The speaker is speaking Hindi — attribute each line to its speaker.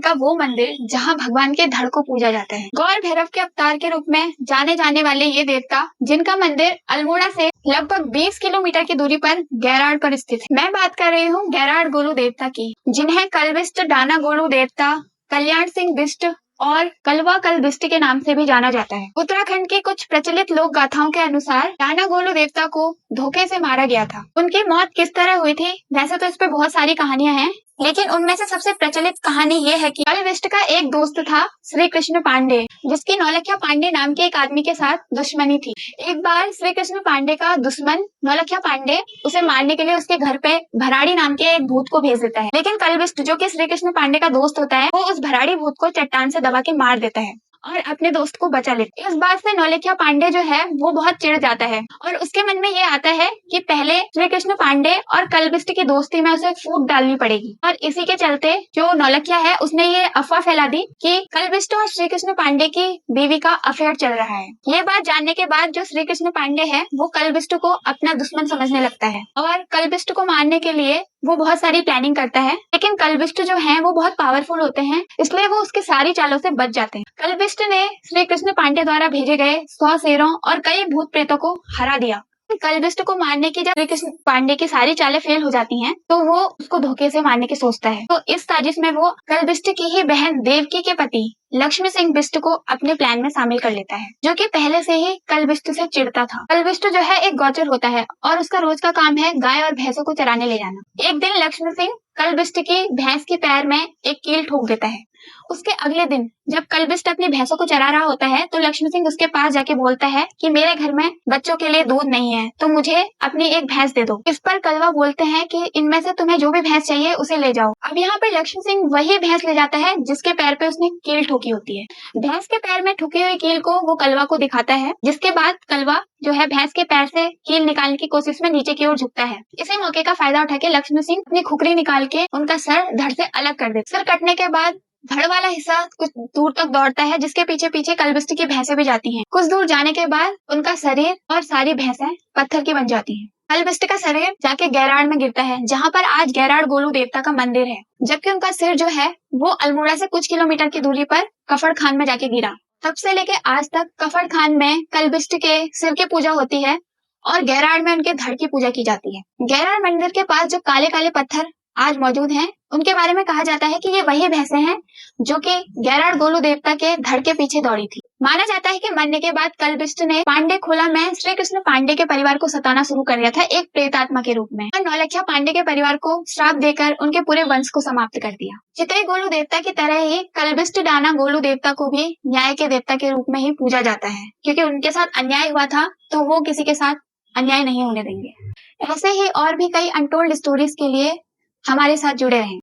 Speaker 1: का वो मंदिर जहाँ भगवान के धड़ को पूजा जाता है। गौर भैरव के अवतार के रूप में जाने जाने वाले ये देवता, जिनका मंदिर अल्मोड़ा से लगभग 20 किलोमीटर की दूरी पर गैराड पर स्थित है। मैं बात कर रही हूँ गैराड गोलू देवता की, जिन्हें कलबिस्ट डाना गोलू देवता, कल्याण सिंह बिष्ट और कलवा कल बिष्ट के नाम से भी जाना जाता है। उत्तराखंड की कुछ प्रचलित लोक गाथाओं के अनुसार डाना गोलू देवता को धोखे से मारा गया था। उनकी मौत किस तरह हुई थी, वैसे तो इस पे बहुत सारी कहानियां हैं, लेकिन उनमें से सबसे प्रचलित कहानी ये है कि कल बिष्ट का एक दोस्त था श्री कृष्ण पांडे, जिसकी नौलखा पांडे नाम के एक आदमी के साथ दुश्मनी थी। एक बार श्री कृष्ण पांडे का दुश्मन नौलखा पांडे उसे मारने के लिए उसके घर पे भराड़ी नाम के एक भूत को भेज देता है, लेकिन कल बिष्ट जो कि श्री कृष्ण पांडे का दोस्त होता है, वो उस भराड़ी भूत को चट्टान से दबा के मार देता है और अपने दोस्त को बचा लेता है। इस बात से नौलखा पांडे जो है वो बहुत चिढ़ जाता है और उसके मन में ये आता है कि पहले श्री कृष्ण पांडे और कलबिष्ट की दोस्ती में उसे फूट डालनी पड़ेगी। और इसी के चलते जो नौलखा है उसने ये अफवाह फैला दी कि कलबिष्ट और श्री कृष्ण पांडे की बीवी का अफेयर चल रहा है। ये बात जानने के बाद जो श्री कृष्ण पांडे है वो कलबिष्ट को अपना दुश्मन समझने लगता है और कलबिष्ट को मारने के लिए वो बहुत सारी प्लानिंग करता है, लेकिन कलबिष्ट जो है वो बहुत पावरफुल होते हैं, इसलिए वो उसकी सारी चालों से बच जाते हैं। कलबिष्ट ने श्री कृष्ण पांडे द्वारा भेजे गए 100 शेरों और कई भूत प्रेतों को हरा दिया। कलबिष्ट को मारने की जब श्री कृष्ण पांडे की सारी चालें फेल हो जाती हैं, तो वो उसको धोखे से मारने की सोचता है। तो इस साजिश में वो कलबिष्ट की ही बहन देवकी के पति लक्ष्मी सिंह बिष्ट को अपने प्लान में शामिल कर लेता है, जो कि पहले से ही कलबिष्ट से चिढ़ता था। कलबिष्ट जो है एक गौचर होता है और उसका रोज का काम है गाय और भैंसों को चराने ले जाना। एक दिन लक्ष्मी सिंह कलबिष्ट की भैंस के पैर में एक कील ठोक देता है। उसके अगले दिन जब कलबिष्ट अपनी भैंसों को चरा रहा होता है, तो लक्ष्मी सिंह उसके पास जाके बोलता है कि मेरे घर में बच्चों के लिए दूध नहीं है, तो मुझे अपनी एक भैंस दे दो। इस पर कलवा बोलते हैं कि इनमें से तुम्हें जो भी भैंस चाहिए उसे ले जाओ। अब यहाँ पे लक्ष्मी सिंह वही भैंस ले जाता है जिसके पैर पे उसने कील ठोकी होती है। भैंस के पैर में ठुकी हुई कील को वो कलवा को दिखाता है, जिसके बाद कलवा जो है भैंस के पैर से कील निकालने की कोशिश में नीचे की ओर झुकता है। इसी मौके का फायदा उठा के लक्ष्मी सिंह अपनी खुखरी निकाल के उनका सर धड़ से अलग कर देता है। सर कटने के बाद धड़ वाला हिस्सा कुछ दूर तक दौड़ता है, जिसके पीछे पीछे कलबिष्ट की भैंसें भी जाती हैं। कुछ दूर जाने के बाद उनका शरीर और सारी भैंसें पत्थर की बन जाती हैं। कलबिष्ट का शरीर जाके गैराड में गिरता है, जहाँ पर आज गैराड गोलू देवता का मंदिर है, जबकि उनका सिर जो है वो अल्मोड़ा से कुछ किलोमीटर की दूरी पर कफड़ खान में जाके गिरा। तब से लेके आज तक कफड़ खान में कलबिष्ट के सिर की पूजा होती है और गैराड में उनके धड़ की पूजा की जाती है। गैराड मंदिर के पास जो काले काले पत्थर आज मौजूद हैं, उनके बारे में कहा जाता है कि ये वही भैंसें हैं जो कि गैराड गोलू देवता के धड़ के पीछे दौड़ी थी। माना जाता है कि मरने के बाद कलबिष्ट ने पांडे खोला में श्री कृष्ण पांडे के परिवार को सताना शुरू कर दिया था एक प्रेतात्मा के रूप में, और नौलखा पांडे के परिवार को श्राप देकर उनके पूरे वंश को समाप्त कर दिया। चितई गोलू देवता की तरह ही कलबिष्ट डाना गोलू देवता को भी न्याय के देवता के रूप में ही पूजा जाता है, क्योंकि उनके साथ अन्याय हुआ था तो वो किसी के साथ अन्याय नहीं होने देंगे। ऐसे ही और भी कई अनटोल्ड स्टोरीज के लिए हमारे साथ जुड़े रहें।